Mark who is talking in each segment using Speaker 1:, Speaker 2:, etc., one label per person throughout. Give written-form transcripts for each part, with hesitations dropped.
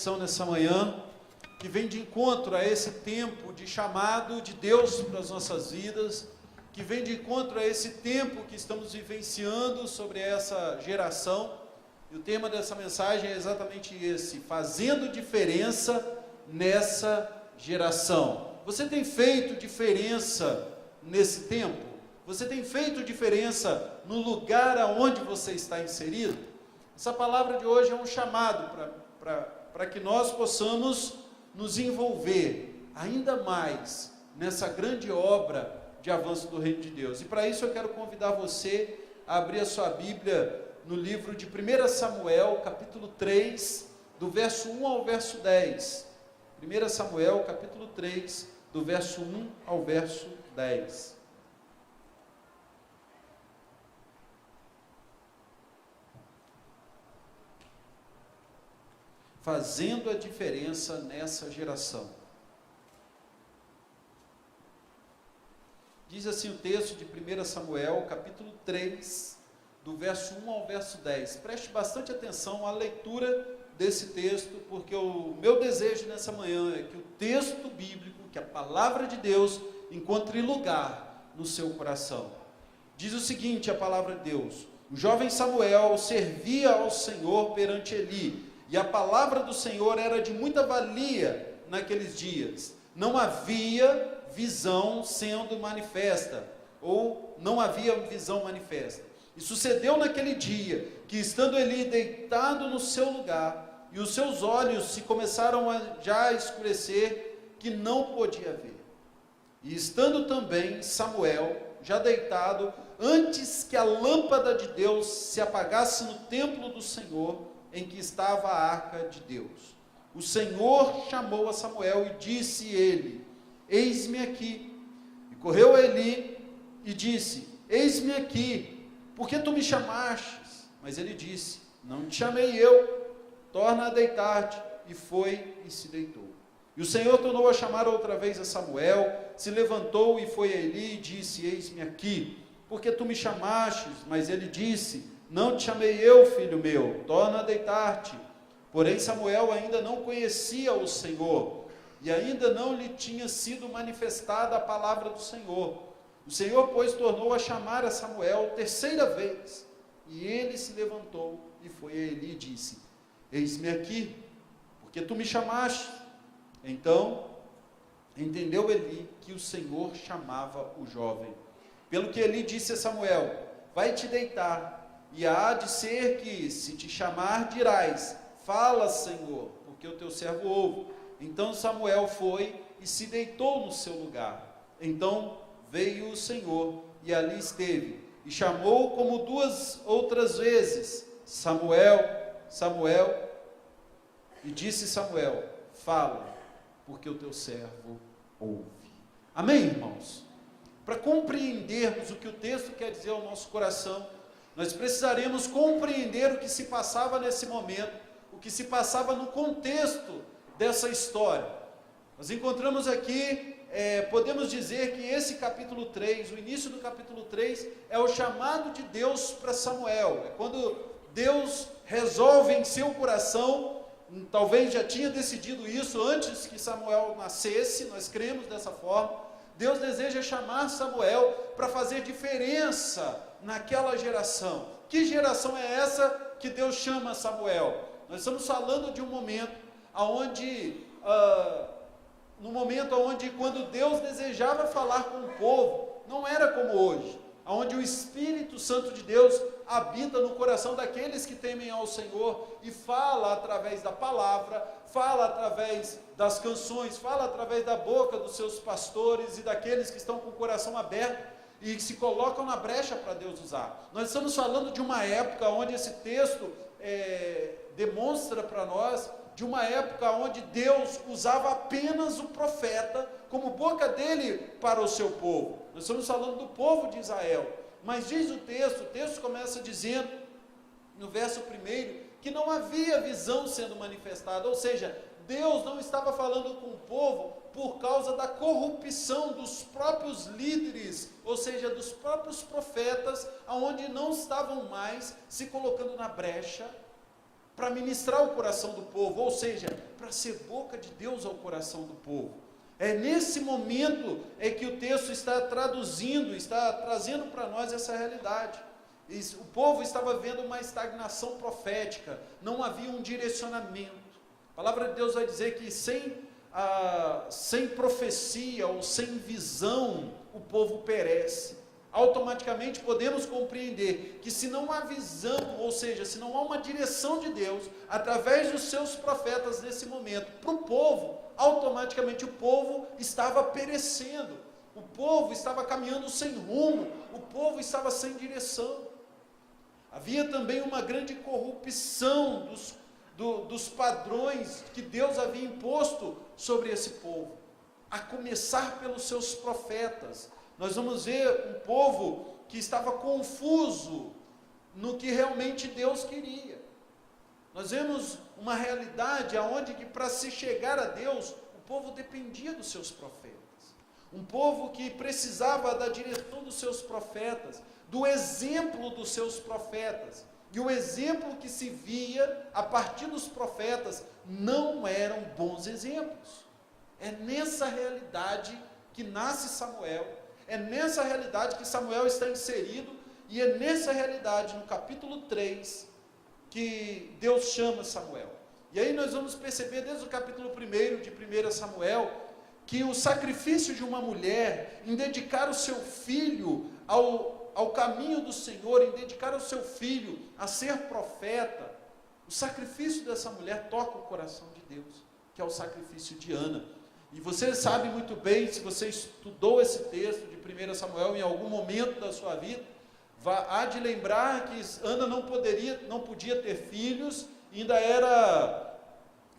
Speaker 1: reflexão nessa manhã, que vem de encontro a esse tempo de chamado de Deus para as nossas vidas, que vem de encontro a esse tempo que estamos vivenciando sobre essa geração. E o tema dessa mensagem é exatamente esse: fazendo diferença nessa geração. Você tem feito diferença nesse tempo? Você tem feito diferença no lugar aonde você está inserido? Essa palavra de hoje é um chamado para que nós possamos nos envolver ainda mais nessa grande obra de avanço do Reino de Deus. E para isso eu quero convidar você a abrir a sua Bíblia no livro de 1 Samuel, capítulo 3, do verso 1 ao verso 10. 1 Samuel, capítulo 3, do verso 1 ao verso 10. Fazendo a diferença nessa geração. Diz assim o texto de 1 Samuel, capítulo 3, do verso 1 ao verso 10. Preste bastante atenção à leitura desse texto, porque o meu desejo nessa manhã é que o texto bíblico, que a palavra de Deus, encontre lugar no seu coração. Diz o seguinte, a palavra de Deus: o jovem Samuel servia ao Senhor perante Eli, e a palavra do Senhor era de muita valia naqueles dias. Não havia visão sendo manifesta, ou não havia visão manifesta. E sucedeu naquele dia, que estando Eli deitado no seu lugar, e os seus olhos se começaram a escurecer, que não podia ver. E estando também Samuel, já deitado, antes que a lâmpada de Deus se apagasse no templo do Senhor, em que estava a arca de Deus, o Senhor chamou a Samuel e disse ele: eis-me aqui. E correu a Eli e disse: eis-me aqui, por que tu me chamastes? Mas ele disse: não te chamei eu, torna a deitar-te. E foi e se deitou. E o Senhor tornou a chamar outra vez a Samuel, se levantou e foi a Eli e disse: eis-me aqui, por que tu me chamastes? Mas ele disse: não te chamei eu, filho meu, torna a deitar-te. Porém Samuel ainda não conhecia o Senhor, e ainda não lhe tinha sido manifestada a palavra do Senhor. O Senhor, pois, tornou a chamar a Samuel terceira vez, e ele se levantou e foi a Eli e disse: eis-me aqui, porque tu me chamaste. Então entendeu Eli que o Senhor chamava o jovem. Pelo que Eli disse a Samuel: vai te deitar, e há de ser que, se te chamar, dirás: fala, Senhor, porque o teu servo ouve. Então Samuel foi e se deitou no seu lugar. Então veio o Senhor e ali esteve, e chamou como duas outras vezes: Samuel, Samuel. E disse Samuel: fala, porque o teu servo ouve. Amém, irmãos? Para compreendermos o que o texto quer dizer ao nosso coração, nós precisaremos compreender o que se passava nesse momento, o que se passava no contexto dessa história. Nós encontramos aqui, podemos dizer que esse capítulo 3, o início do capítulo 3, é o chamado de Deus para Samuel. É quando Deus resolve em seu coração, talvez já tinha decidido isso antes que Samuel nascesse, nós cremos dessa forma. Deus deseja chamar Samuel para fazer diferença naquela geração. Que geração é essa que Deus chama Samuel? Nós estamos falando de um momento onde, quando Deus desejava falar com o povo, não era como hoje, onde o Espírito Santo de Deus habita no coração daqueles que temem ao Senhor e fala através da palavra, fala através das canções, fala através da boca dos seus pastores e daqueles que estão com o coração aberto e que se colocam na brecha para Deus usar. Nós estamos falando de uma época onde esse texto demonstra para nós, de uma época onde Deus usava apenas o profeta como boca dele para o seu povo. Nós estamos falando do povo de Israel. Mas diz o texto começa dizendo, no verso 1, que não havia visão sendo manifestada, ou seja, Deus não estava falando com o povo por causa da corrupção dos próprios líderes, ou seja, dos próprios profetas, aonde não estavam mais se colocando na brecha para ministrar o coração do povo, ou seja, para ser boca de Deus ao coração do povo. É nesse momento que o texto está traduzindo, está trazendo para nós essa realidade. O povo estava vendo uma estagnação profética, não havia um direcionamento. A palavra de Deus vai dizer que sem profecia ou sem visão, o povo perece. Automaticamente podemos compreender que se não há visão, ou seja, se não há uma direção de Deus, através dos seus profetas nesse momento, para o povo, automaticamente o povo estava perecendo, o povo estava caminhando sem rumo, o povo estava sem direção. Havia também uma grande corrupção dos padrões que Deus havia imposto sobre esse povo, a começar pelos seus profetas. Nós vamos ver um povo que estava confuso no que realmente Deus queria. Nós vemos uma realidade onde que para se chegar a Deus, o povo dependia dos seus profetas. Um povo que precisava da direção dos seus profetas, do exemplo dos seus profetas. E o exemplo que se via a partir dos profetas não eram bons exemplos. É nessa realidade que nasce Samuel, é nessa realidade que Samuel está inserido, e é nessa realidade, no capítulo 3, que Deus chama Samuel. E aí nós vamos perceber desde o capítulo 1 de 1 Samuel, que o sacrifício de uma mulher em dedicar o seu filho ao caminho do Senhor, em dedicar o seu filho a ser profeta, o sacrifício dessa mulher toca o coração de Deus, que é o sacrifício de Ana. E você sabe muito bem, se você estudou esse texto de 1 Samuel em algum momento da sua vida, há de lembrar que Ana não podia ter filhos, ainda era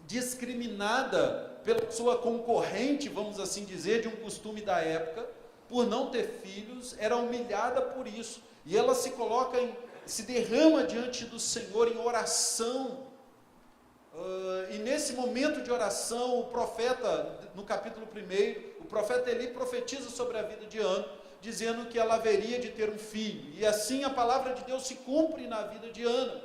Speaker 1: discriminada pela sua concorrente, vamos assim dizer, de um costume da época, por não ter filhos, era humilhada por isso, e ela se derrama diante do Senhor em oração, e nesse momento de oração, o profeta, no capítulo 1, o profeta Eli profetiza sobre a vida de Ana, dizendo que ela haveria de ter um filho, e assim a palavra de Deus se cumpre na vida de Ana.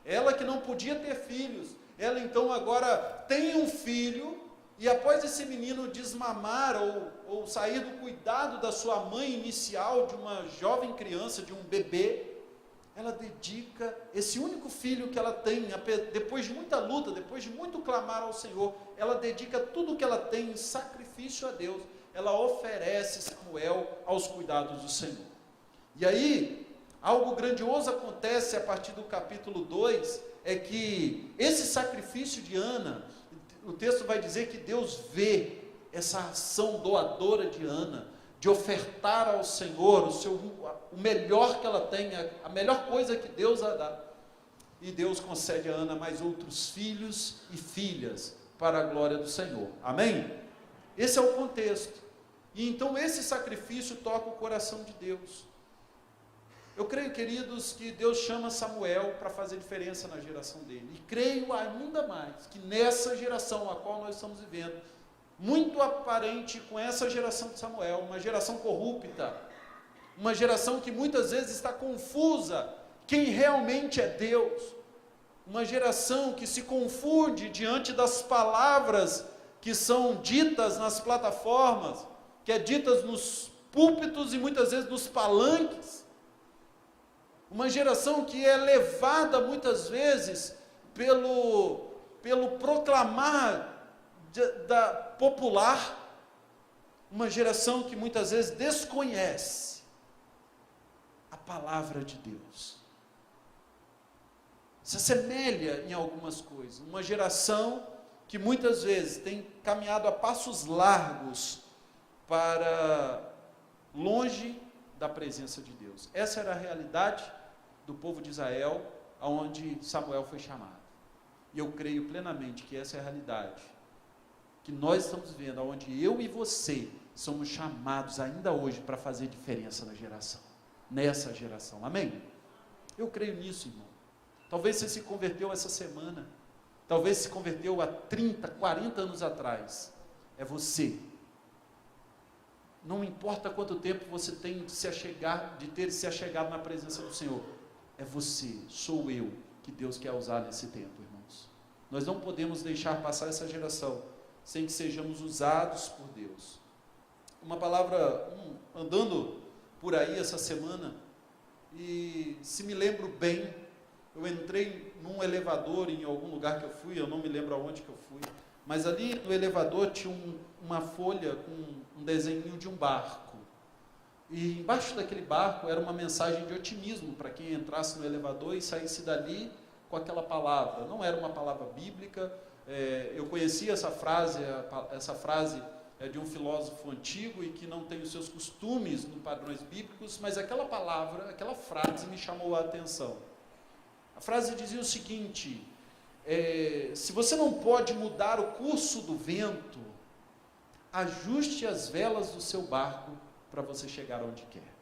Speaker 1: Ela que não podia ter filhos, ela então agora tem um filho, e após esse menino desmamar ou sair do cuidado da sua mãe inicial, de uma jovem criança, de um bebê, ela dedica esse único filho que ela tem, depois de muita luta, depois de muito clamar ao Senhor, ela dedica tudo que ela tem em sacrifício a Deus, ela oferece Samuel aos cuidados do Senhor. E aí, algo grandioso acontece a partir do capítulo 2, é que esse sacrifício de Ana, o texto vai dizer que Deus vê essa ação doadora de Ana, de ofertar ao Senhor o melhor que ela tem, a melhor coisa que Deus a dá. E Deus concede a Ana mais outros filhos e filhas para a glória do Senhor. Amém? Esse é o contexto. E então esse sacrifício toca o coração de Deus. Eu creio, queridos, que Deus chama Samuel para fazer diferença na geração dele. E creio ainda mais que nessa geração a qual nós estamos vivendo, muito aparente com essa geração de Samuel, uma geração corrupta, uma geração que muitas vezes está confusa quem realmente é Deus, uma geração que se confunde diante das palavras que são ditas nas plataformas, que é ditas nos púlpitos e muitas vezes nos palanques, uma geração que é levada muitas vezes pelo proclamar da popular, uma geração que muitas vezes desconhece a palavra de Deus, se assemelha em algumas coisas, uma geração que muitas vezes tem caminhado a passos largos para longe da presença de Deus. Essa era a realidade do povo de Israel, aonde Samuel foi chamado. E eu creio plenamente que essa é a realidade que nós estamos vendo, aonde eu e você somos chamados ainda hoje para fazer diferença na geração, nessa geração. Amém? Eu creio nisso, irmão. Talvez você se converteu essa semana, talvez se converteu há 30, 40 anos atrás. É você. Não importa quanto tempo você tem de ter se achegado na presença do Senhor. É você, sou eu, que Deus quer usar nesse tempo, irmãos. Nós não podemos deixar passar essa geração sem que sejamos usados por Deus. Uma palavra, andando por aí essa semana, e se me lembro bem, eu entrei num elevador em algum lugar que eu fui, eu não me lembro aonde que eu fui, mas ali no elevador tinha uma folha com um desenho de um barco. E embaixo daquele barco era uma mensagem de otimismo para quem entrasse no elevador e saísse dali com aquela palavra. Não era uma palavra bíblica, eu conhecia essa frase é de um filósofo antigo e que não tem os seus costumes nos padrões bíblicos, mas aquela frase me chamou a atenção. A frase dizia o seguinte: se você não pode mudar o curso do vento, ajuste as velas do seu barco para você chegar onde quer.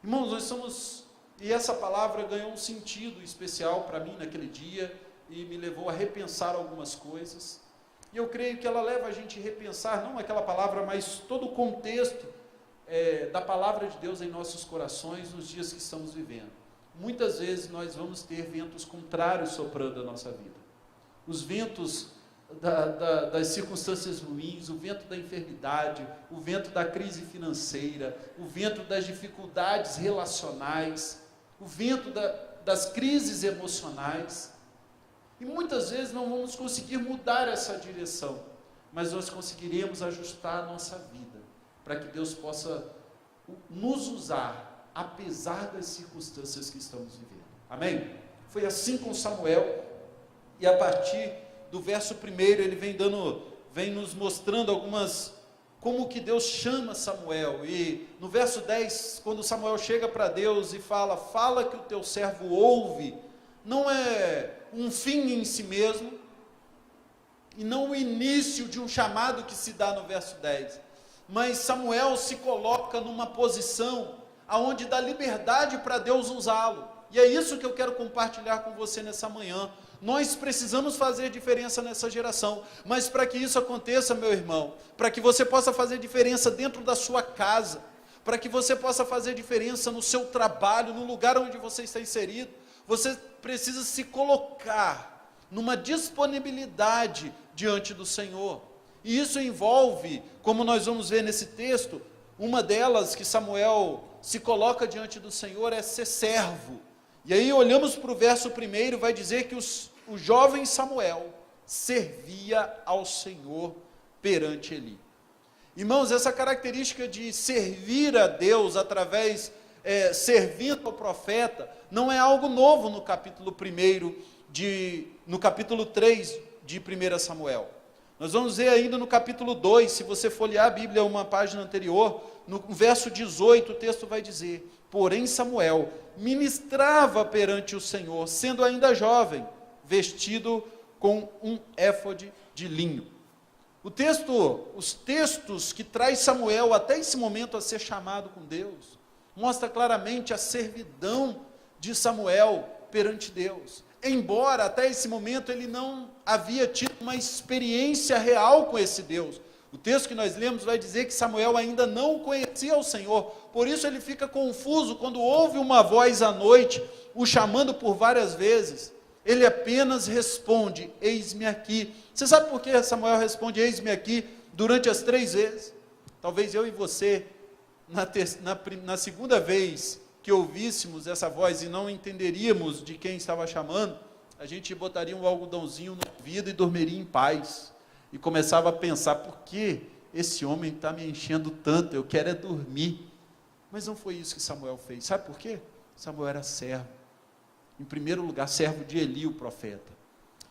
Speaker 1: Irmãos, e essa palavra ganhou um sentido especial para mim naquele dia, e me levou a repensar algumas coisas, e eu creio que ela leva a gente a repensar, não aquela palavra, mas todo o contexto da palavra de Deus em nossos corações, nos dias que estamos vivendo. Muitas vezes nós vamos ter ventos contrários soprando a nossa vida, os ventos das circunstâncias ruins, o vento da enfermidade, o vento da crise financeira, o vento das dificuldades relacionais, o vento das crises emocionais, e muitas vezes não vamos conseguir mudar essa direção, mas nós conseguiremos ajustar a nossa vida, para que Deus possa nos usar, apesar das circunstâncias que estamos vivendo. Amém? Foi assim com Samuel, e a partir do verso 1, ele vem nos mostrando como que Deus chama Samuel, e no verso 10, quando Samuel chega para Deus e fala que o teu servo ouve, não é um fim em si mesmo, e não o início de um chamado que se dá no verso 10, mas Samuel se coloca numa posição aonde dá liberdade para Deus usá-lo, e é isso que eu quero compartilhar com você nessa manhã. Nós precisamos fazer diferença nessa geração, mas para que isso aconteça, meu irmão, para que você possa fazer diferença dentro da sua casa, para que você possa fazer diferença no seu trabalho, no lugar onde você está inserido, você precisa se colocar numa disponibilidade diante do Senhor, e isso envolve, como nós vamos ver nesse texto, uma delas que Samuel se coloca diante do Senhor é ser servo. E aí olhamos para o verso 1, vai dizer que o jovem Samuel servia ao Senhor perante Eli. Irmãos, essa característica de servir a Deus através, servindo ao profeta, não é algo novo no capítulo 1, no capítulo 3 de 1 Samuel. Nós vamos ver ainda no capítulo 2, se você folhear a Bíblia uma página anterior, no verso 18 o texto vai dizer: porém Samuel ministrava perante o Senhor, sendo ainda jovem, vestido com um éfode de linho. Os textos que traz Samuel até esse momento a ser chamado com Deus, mostra claramente a servidão de Samuel perante Deus. Embora até esse momento ele não havia tido uma experiência real com esse Deus. O texto que nós lemos vai dizer que Samuel ainda não conhecia o Senhor, por isso ele fica confuso quando ouve uma voz à noite, o chamando por várias vezes. Ele apenas responde: eis-me aqui. Você sabe por que Samuel responde eis-me aqui durante as 3 vezes? Talvez eu e você, na segunda vez que ouvíssemos essa voz e não entenderíamos de quem estava chamando, a gente botaria um algodãozinho no ouvido e dormiria em paz, e começava a pensar: por que esse homem está me enchendo tanto? Eu quero é dormir. Mas não foi isso que Samuel fez. Sabe por quê? Samuel era servo. Em primeiro lugar, servo de Eli, o profeta.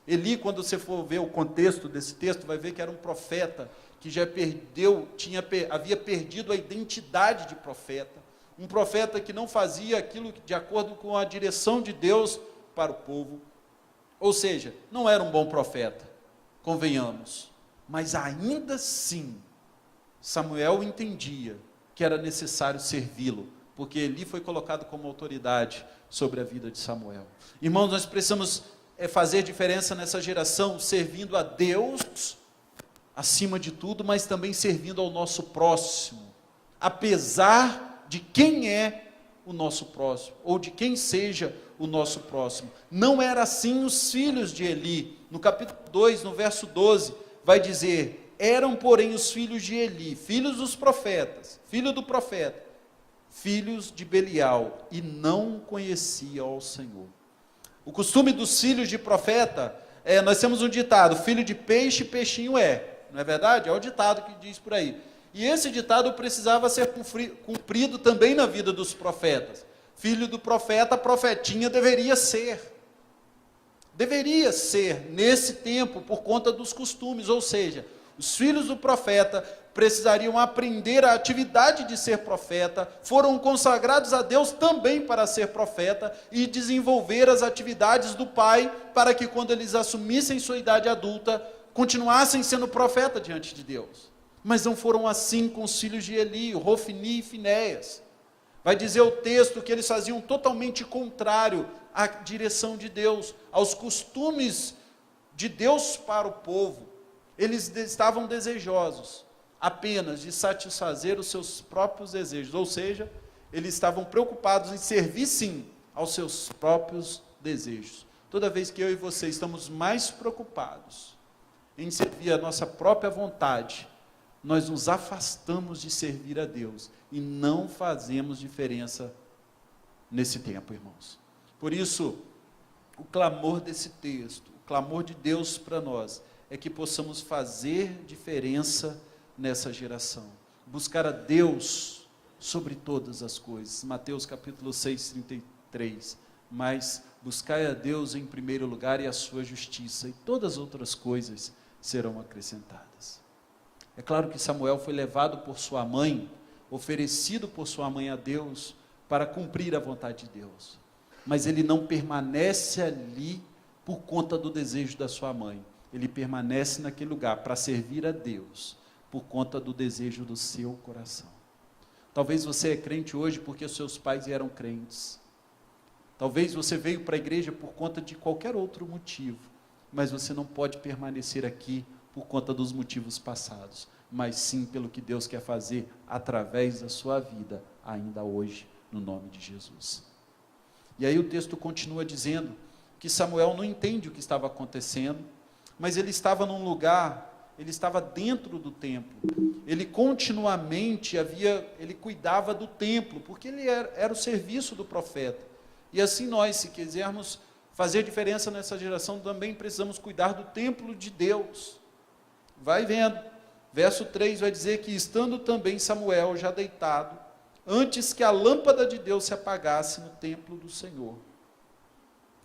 Speaker 1: Eli, quando você for ver o contexto desse texto, vai ver que era um profeta que já havia perdido a identidade de profeta, um profeta que não fazia aquilo de acordo com a direção de Deus para o povo, ou seja, não era um bom profeta, convenhamos, mas ainda assim, Samuel entendia que era necessário servi-lo, porque Eli foi colocado como autoridade sobre a vida de Samuel. Irmãos, nós precisamos fazer diferença nessa geração, servindo a Deus acima de tudo, mas também servindo ao nosso próximo, apesar de quem é o nosso próximo, ou de quem seja o nosso próximo. Não era assim os filhos de Eli. No capítulo 2, no verso 12, vai dizer: eram, porém, os filhos de Eli, filhos dos profetas, filho do profeta, filhos de Belial, e não conheciam ao Senhor. O costume dos filhos de profeta, nós temos um ditado: filho de peixe, peixinho é. Não é verdade? É o ditado que diz por aí. E esse ditado precisava ser cumprido também na vida dos profetas. Filho do profeta, profetinha deveria ser. Deveria ser nesse tempo por conta dos costumes, ou seja, os filhos do profeta precisariam aprender a atividade de ser profeta, foram consagrados a Deus também para ser profeta e desenvolver as atividades do pai para que quando eles assumissem sua idade adulta, continuassem sendo profeta diante de Deus. Mas não foram assim com os filhos de Eli, Rofni e Finéias. Vai dizer o texto que eles faziam totalmente contrário à direção de Deus, aos costumes de Deus para o povo. Eles estavam desejosos apenas de satisfazer os seus próprios desejos, ou seja, eles estavam preocupados em servir sim aos seus próprios desejos. Toda vez que eu e você estamos mais preocupados em servir a nossa própria vontade, nós nos afastamos de servir a Deus e não fazemos diferença nesse tempo, irmãos. Por isso, o clamor desse texto, o clamor de Deus para nós, é que possamos fazer diferença nessa geração. Buscar a Deus sobre todas as coisas. Mateus capítulo 6, 33. Mas buscai a Deus em primeiro lugar e a sua justiça, e todas as outras coisas serão acrescentadas. É claro que Samuel foi levado por sua mãe, oferecido por sua mãe a Deus, para cumprir a vontade de Deus. Mas ele não permanece ali por conta do desejo da sua mãe. Ele permanece naquele lugar para servir a Deus, por conta do desejo do seu coração. Talvez você é crente hoje porque os seus pais eram crentes. Talvez você veio para a igreja por conta de qualquer outro motivo, mas você não pode permanecer aqui por conta dos motivos passados, mas sim pelo que Deus quer fazer através da sua vida, ainda hoje, no nome de Jesus. E aí o texto continua dizendo que Samuel não entende o que estava acontecendo, mas ele estava num lugar, ele estava dentro do templo, ele continuamente ele cuidava do templo, porque ele era o serviço do profeta. E assim nós, se quisermos fazer diferença nessa geração, também precisamos cuidar do templo de Deus. Vai vendo, verso 3 vai dizer que estando também Samuel já deitado, antes que a lâmpada de Deus se apagasse no templo do Senhor,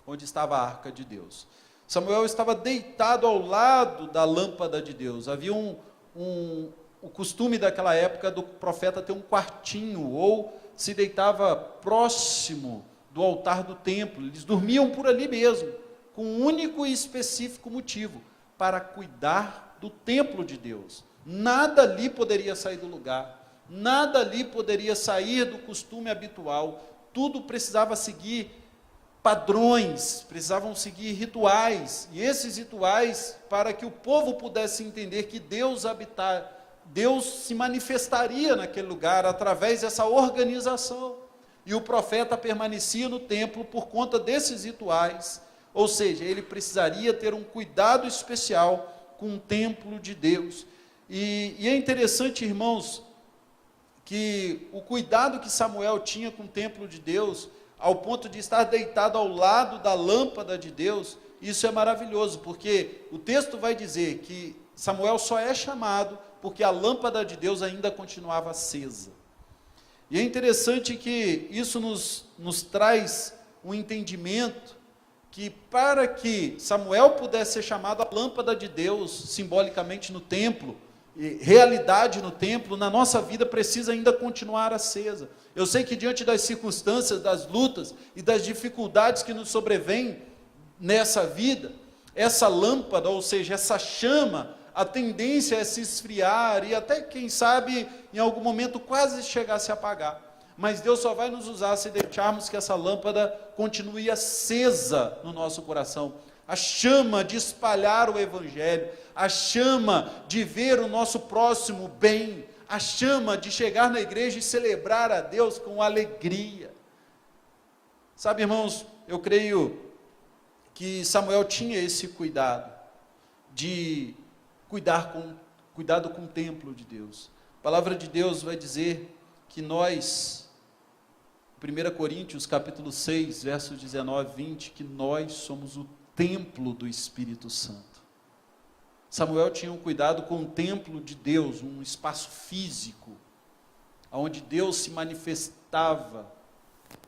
Speaker 1: onde estava a arca de Deus. Samuel estava deitado ao lado da lâmpada de Deus. Havia o costume daquela época do profeta ter um quartinho, ou se deitava próximo do altar do templo. Eles dormiam por ali mesmo, com um único e específico motivo: para cuidar do templo de Deus. Nada ali poderia sair do lugar, nada ali poderia sair do costume habitual, tudo precisava seguir padrões, precisavam seguir rituais, e esses rituais, para que o povo pudesse entender que Deus se manifestaria naquele lugar, através dessa organização, e o profeta permanecia no templo por conta desses rituais, ou seja, ele precisaria ter um cuidado especial com o templo de Deus, e é interessante, irmãos, que o cuidado que Samuel tinha com o templo de Deus, ao ponto de estar deitado ao lado da lâmpada de Deus, isso é maravilhoso, porque o texto vai dizer que Samuel só é chamado porque a lâmpada de Deus ainda continuava acesa. E é interessante que isso nos traz um entendimento que para que Samuel pudesse ser chamado a lâmpada de Deus, simbolicamente no templo, realidade no templo, na nossa vida precisa ainda continuar acesa. Eu sei que diante das circunstâncias, das lutas e das dificuldades que nos sobrevêm nessa vida, essa lâmpada, ou seja, essa chama, a tendência é se esfriar e até, quem sabe, em algum momento quase chegar a se apagar. Mas Deus só vai nos usar se deixarmos que essa lâmpada continue acesa no nosso coração. A chama de espalhar o Evangelho, a chama de ver o nosso próximo bem, a chama de chegar na igreja e celebrar a Deus com alegria. Sabe, irmãos, eu creio que Samuel tinha esse cuidado de cuidado com o templo de Deus. A palavra de Deus vai dizer que nós, 1 Coríntios capítulo 6, versos 19 e 20, que nós somos o templo do Espírito Santo. Samuel tinha um cuidado com o templo de Deus, um espaço físico, onde Deus se manifestava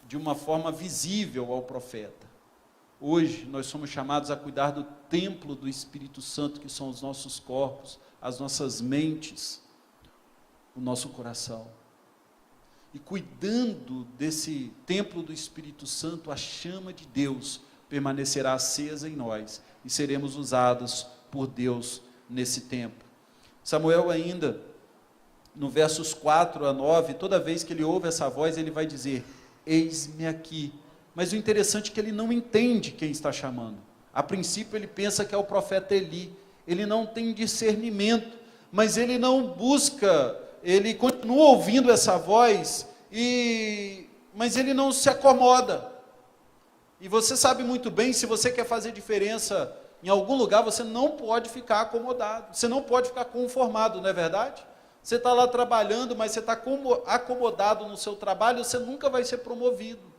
Speaker 1: de uma forma visível ao profeta. Hoje nós somos chamados a cuidar do templo do Espírito Santo, que são os nossos corpos, as nossas mentes, o nosso coração. E cuidando desse templo do Espírito Santo, a chama de Deus permanecerá acesa em nós e seremos usados por Deus nesse tempo. Samuel ainda, no versos 4 a 9, toda vez que ele ouve essa voz, ele vai dizer: eis-me aqui. Mas o interessante é que ele não entende quem está chamando. A princípio ele pensa que é o profeta Eli. Ele não tem discernimento, mas ele não busca, ele continua ouvindo essa voz, mas ele não se acomoda. E você sabe muito bem, se você quer fazer diferença em algum lugar, você não pode ficar acomodado, você não pode ficar conformado, não é verdade? Você está lá trabalhando, mas você está acomodado no seu trabalho, você nunca vai ser promovido.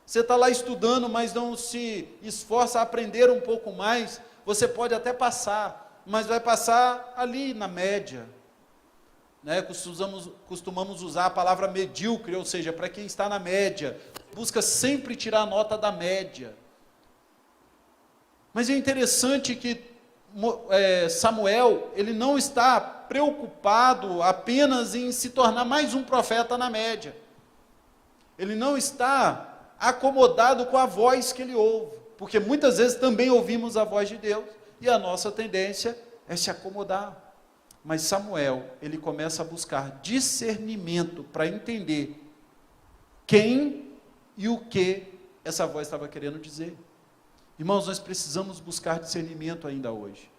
Speaker 1: Você está lá estudando, mas não se esforça a aprender um pouco mais, você pode até passar, mas vai passar ali na média. Né? Costumamos usar a palavra medíocre, ou seja, para quem está na média, busca sempre tirar a nota da média. Mas é interessante que Samuel, ele não está preocupado apenas em se tornar mais um profeta na média. Ele não está acomodado com a voz que ele ouve, porque muitas vezes também ouvimos a voz de Deus, e a nossa tendência é se acomodar. Mas Samuel, ele começa a buscar discernimento para entender quem e o que essa voz estava querendo dizer. Irmãos, nós precisamos buscar discernimento ainda hoje.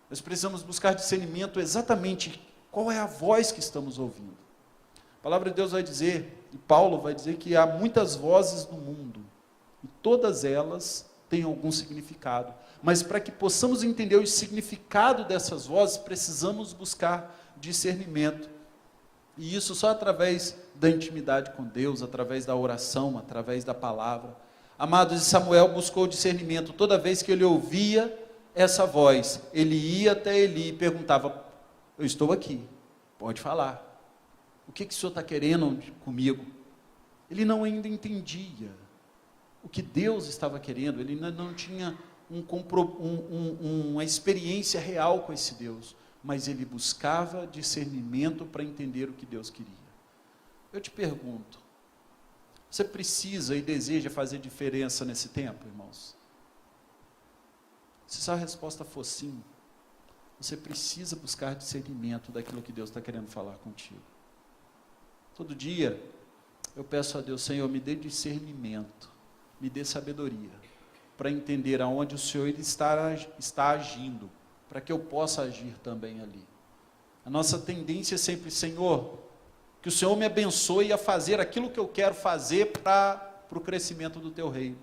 Speaker 1: Nós precisamos buscar discernimento exatamente qual é a voz que estamos ouvindo. A palavra de Deus vai dizer, e Paulo vai dizer, que há muitas vozes no mundo, e todas elas têm algum significado. Mas para que possamos entender o significado dessas vozes, precisamos buscar discernimento. E isso só através da intimidade com Deus, através da oração, através da palavra. Amados, Samuel buscou discernimento. Toda vez que ele ouvia essa voz, ele ia até Eli e perguntava: eu estou aqui, pode falar. O que o senhor está querendo comigo? Ele não ainda entendia o que Deus estava querendo, ele ainda não tinha uma experiência real com esse Deus, mas ele buscava discernimento para entender o que Deus queria. Eu te pergunto, você precisa e deseja fazer diferença nesse tempo, irmãos? Se sua resposta for sim, você precisa buscar discernimento daquilo que Deus está querendo falar contigo. Todo dia eu peço a Deus: Senhor, me dê discernimento, me dê sabedoria, para entender aonde o Senhor está agindo, para que eu possa agir também ali. A nossa tendência é sempre: Senhor, que o Senhor me abençoe a fazer aquilo que eu quero fazer para o crescimento do Teu reino.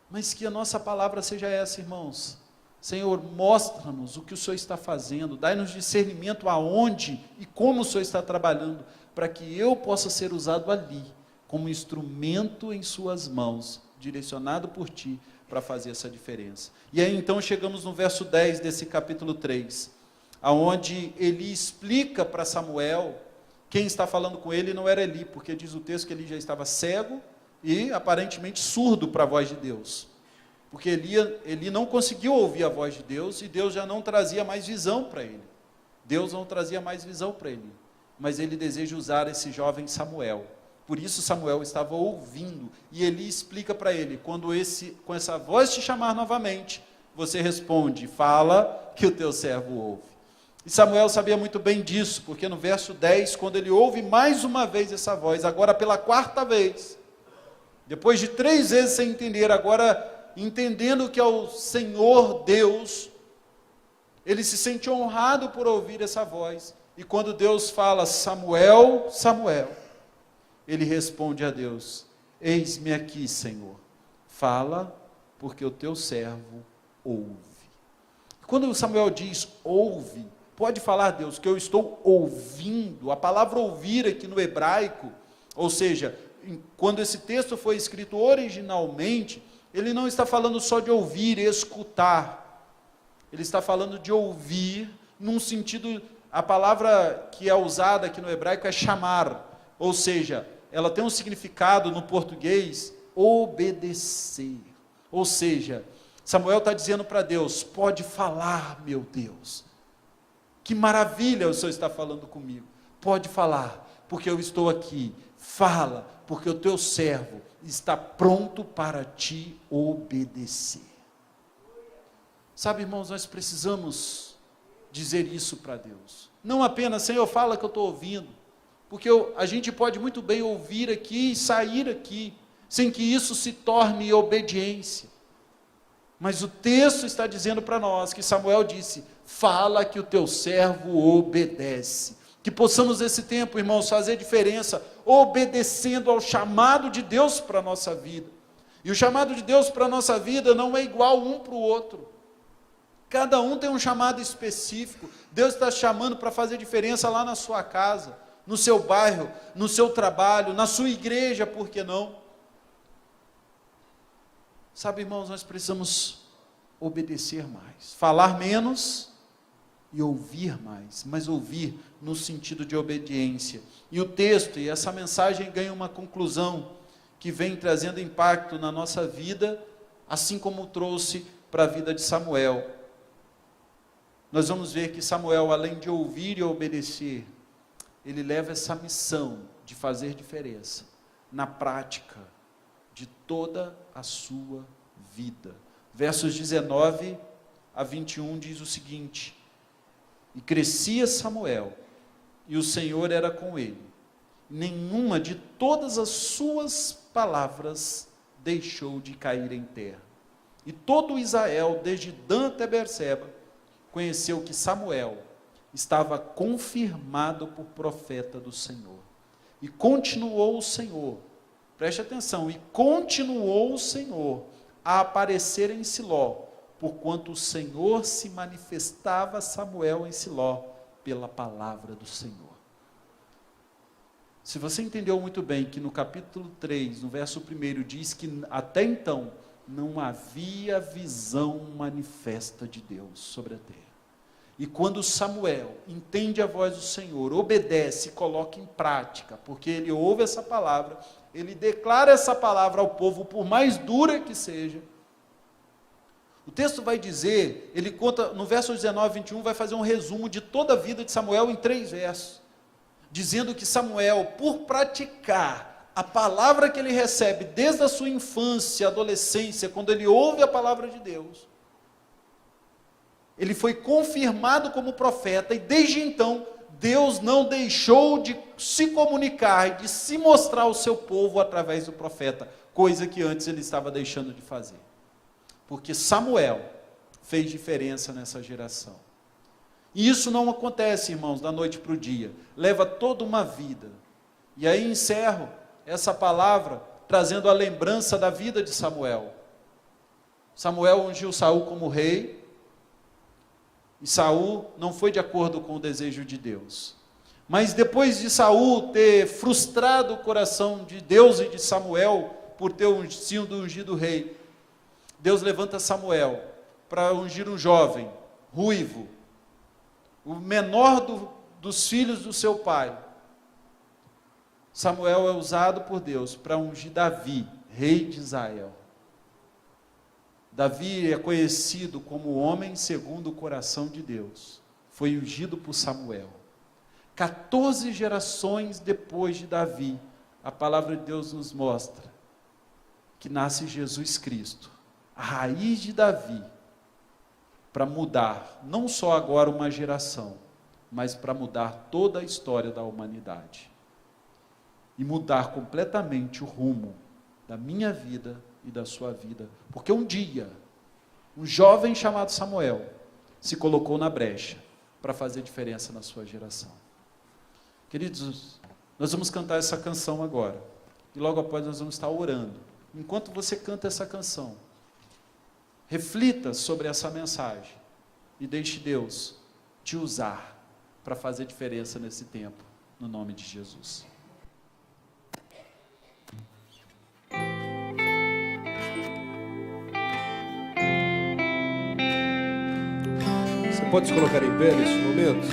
Speaker 1: Mas que a nossa palavra seja essa, irmãos: Senhor, mostra-nos o que o Senhor está fazendo, dai-nos discernimento aonde e como o Senhor está trabalhando, para que eu possa ser usado ali, como instrumento em suas mãos, direcionado por Ti, para fazer essa diferença. E aí então chegamos no verso 10 desse capítulo 3, aonde Eli explica para Samuel, quem está falando com ele não era Eli, porque diz o texto que ele já estava cego e aparentemente surdo para a voz de Deus. Porque Eli não conseguiu ouvir a voz de Deus, e Deus já não trazia mais visão para ele. Deus não trazia mais visão para ele. Mas ele deseja usar esse jovem Samuel. Por isso Samuel estava ouvindo, e Eli explica para ele: quando com essa voz te chamar novamente, você responde: fala, que o teu servo ouve. E Samuel sabia muito bem disso, porque no verso 10, quando ele ouve mais uma vez essa voz, agora pela quarta vez, depois de 3 vezes sem entender, agora entendendo que é o Senhor Deus, ele se sente honrado por ouvir essa voz. E quando Deus fala: Samuel, Samuel, ele responde a Deus: eis-me aqui, Senhor. fala, porque o teu servo ouve. Quando Samuel diz ouve, pode falar, Deus, que eu estou ouvindo. A palavra ouvir aqui no hebraico, ou seja, quando esse texto foi escrito originalmente, ele não está falando só de ouvir, escutar. Ele está falando de ouvir, num sentido, a palavra que é usada aqui no hebraico é chamar, ou seja, ela tem um significado no português, obedecer. Ou seja, Samuel está dizendo para Deus, pode falar, meu Deus. Que maravilha o Senhor está falando comigo. Pode falar, porque eu estou aqui. Fala, porque o teu servo está pronto para te obedecer. Sabe, irmãos, nós precisamos dizer isso para Deus. Não apenas, Senhor, fala que eu estou ouvindo. Porque a gente pode muito bem ouvir aqui e sair aqui, sem que isso se torne obediência. Mas o texto está dizendo para nós, que Samuel disse, fala que o teu servo obedece. Que possamos esse tempo, irmãos, fazer diferença, obedecendo ao chamado de Deus para a nossa vida. E o chamado de Deus para a nossa vida não é igual um para o outro. Cada um tem um chamado específico. Deus está chamando para fazer diferença lá na sua casa, no seu bairro, no seu trabalho, na sua igreja, por que não? Sabe, irmãos, nós precisamos obedecer mais, falar menos e ouvir mais, mas ouvir no sentido de obediência. E o texto, e essa mensagem ganha uma conclusão que vem trazendo impacto na nossa vida, assim como trouxe para a vida de Samuel. Nós vamos ver que Samuel, além de ouvir e obedecer, ele leva essa missão de fazer diferença na prática de toda a sua vida. Versos 19 a 21 diz o seguinte: e crescia Samuel, e o Senhor era com ele. Nenhuma de todas as suas palavras deixou de cair em terra. E todo Israel, desde Dan até Berseba, conheceu que Samuel estava confirmado por profeta do Senhor. E continuou o Senhor, preste atenção, e continuou o Senhor a aparecer em Siló, porquanto o Senhor se manifestava a Samuel em Siló pela palavra do Senhor. Se você entendeu muito bem que no capítulo 3, no verso 1, diz que até então não havia visão manifesta de Deus sobre a terra. E quando Samuel entende a voz do Senhor, obedece e coloca em prática, porque ele ouve essa palavra, ele declara essa palavra ao povo, por mais dura que seja. O texto vai dizer, ele conta, no verso 19 e 21, vai fazer um resumo de toda a vida de Samuel em 3 versos, dizendo que Samuel, por praticar a palavra que ele recebe desde a sua infância, adolescência, quando ele ouve a palavra de Deus, ele foi confirmado como profeta, e desde então, Deus não deixou de se comunicar e de se mostrar ao seu povo através do profeta, coisa que antes ele estava deixando de fazer. Porque Samuel fez diferença nessa geração. E isso não acontece, irmãos, da noite para o dia. Leva toda uma vida. E aí encerro essa palavra trazendo a lembrança da vida de Samuel. Samuel ungiu Saul como rei. E Saul não foi de acordo com o desejo de Deus. Mas depois de Saul ter frustrado o coração de Deus e de Samuel, por ter sido ungido rei, Deus levanta Samuel para ungir um jovem, ruivo, o menor dos filhos do seu pai. Samuel é usado por Deus para ungir Davi, rei de Israel. Davi é conhecido como o homem segundo o coração de Deus. Foi ungido por Samuel. 14 gerações depois de Davi, a palavra de Deus nos mostra que nasce Jesus Cristo, a raiz de Davi, para mudar, não só agora uma geração, mas para mudar toda a história da humanidade. E mudar completamente o rumo da minha vida e da sua vida. Porque um dia, um jovem chamado Samuel se colocou na brecha para fazer diferença na sua geração. Queridos, nós vamos cantar essa canção agora. E logo após nós vamos estar orando. enquanto você canta essa canção, reflita sobre essa mensagem e deixe Deus te usar para fazer diferença nesse tempo, no nome de Jesus.
Speaker 2: Você pode se colocar em pé nesse momento?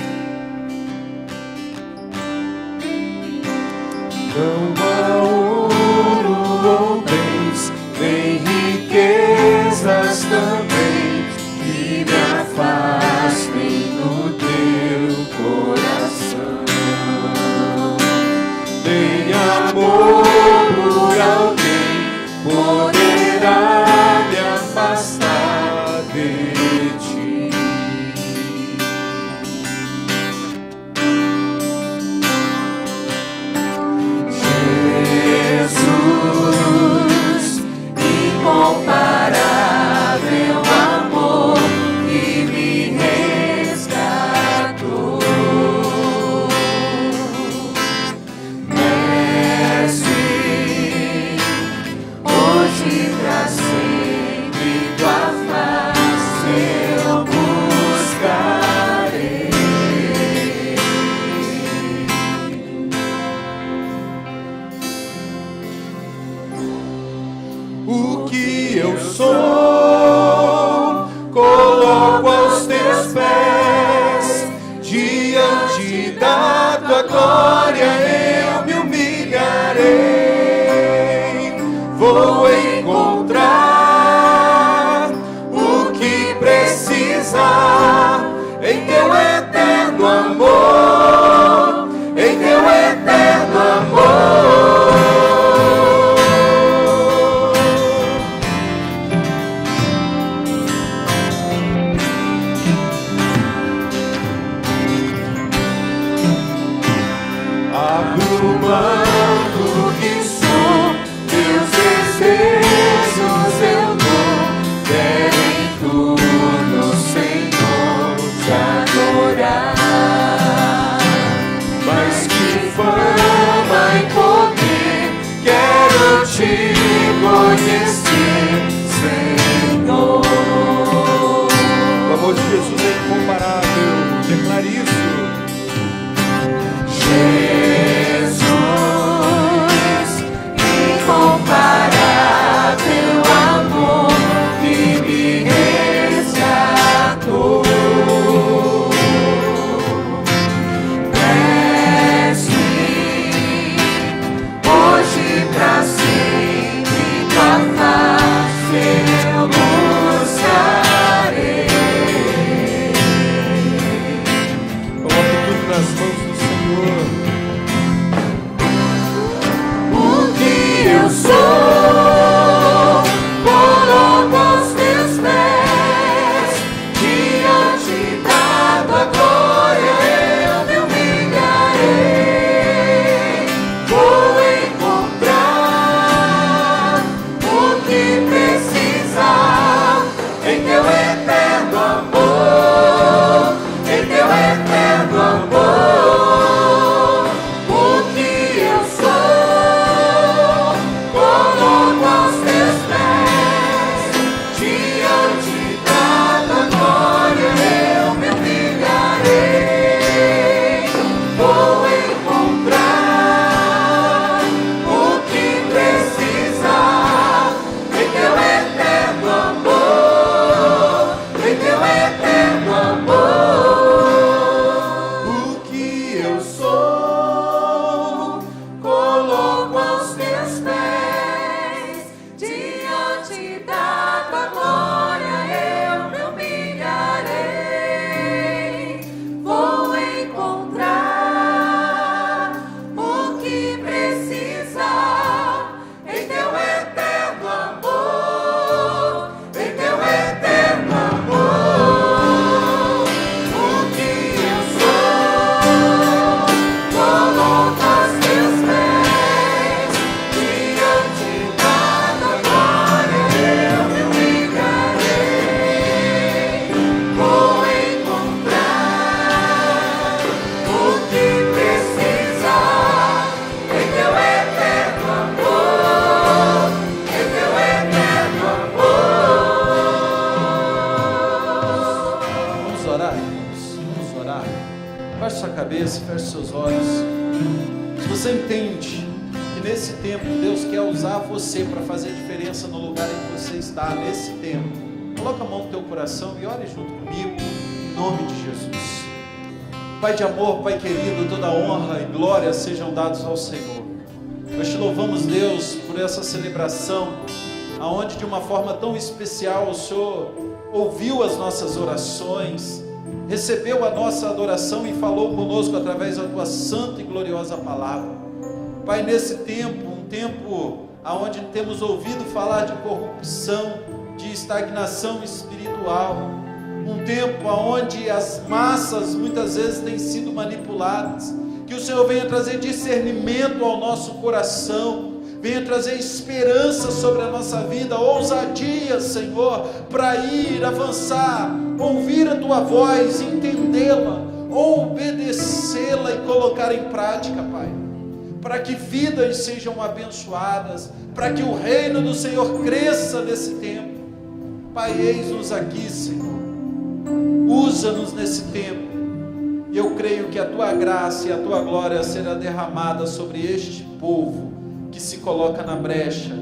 Speaker 2: Não há ouro ou bens, nem riquezas também, que me afastem do teu coração. Nem amor por alguém poderá me afastar de ti. Jesus, incomparável amor que me resgatou. Mestre, hoje pra sempre tua face eu buscarei. O que eu sou, coloco aos teus pés, diante da tua glória eu me humilharei. Vou encontrar o que precisar em teu eterno amor, em teu eterno amor. Abro mão do que sou, teus desejos eu dou. Quero em tudo, Senhor, te adorar. Mais que fama e poder, quero te conhecer, Senhor. O amor de Jesus é incomparável, declare isso. Jesus, incomparável amor que me resgatou. Mestre, hoje pra sempre tua face eu buscarei. Coloque tudo nas mãos do Senhor. Eu sou, coloco aos teus pés, diante da tua glória eu me humilharei. Vou encontrar o que precisar em teu eterno amor, em teu eterno amor.
Speaker 1: Baixe sua cabeça, feche seus olhos. Se você entende que nesse tempo Deus quer usar você para fazer diferença no lugar em que você está, nesse tempo, coloca a mão no teu coração e ore junto comigo, em nome de Jesus. Pai de amor, Pai querido, toda honra e glória sejam dados ao Senhor. Nós te louvamos, Deus, por essa celebração, aonde de uma forma tão especial o Senhor ouviu as nossas orações, recebeu a nossa adoração e falou conosco através da tua santa e gloriosa palavra. Pai, nesse tempo, um tempo onde temos ouvido falar de corrupção, de estagnação espiritual, um tempo onde as massas muitas vezes têm sido manipuladas, que o Senhor venha trazer discernimento ao nosso coração, venha trazer esperança sobre a nossa vida, ousadia, Senhor, para ir, avançar, ouvir a Tua voz, entendê-la, obedecê-la e colocar em prática, Pai, para que vidas sejam abençoadas, para que o reino do Senhor cresça nesse tempo. Pai, eis-nos aqui, Senhor, usa-nos nesse tempo, e eu creio que a Tua graça e a Tua glória será derramada sobre este povo, que se coloca na brecha,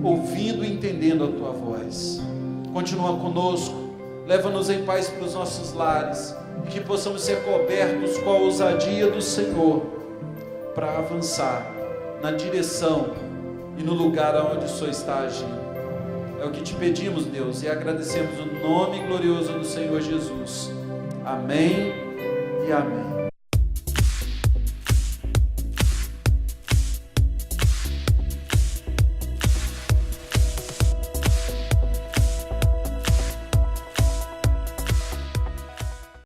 Speaker 1: ouvindo e entendendo a Tua voz. Continua conosco, leva-nos em paz para os nossos lares, e que possamos ser cobertos com a ousadia do Senhor, para avançar na direção e no lugar onde o Senhor está agindo. É o que te pedimos, Deus, e agradecemos o nome glorioso do Senhor Jesus. Amém e amém.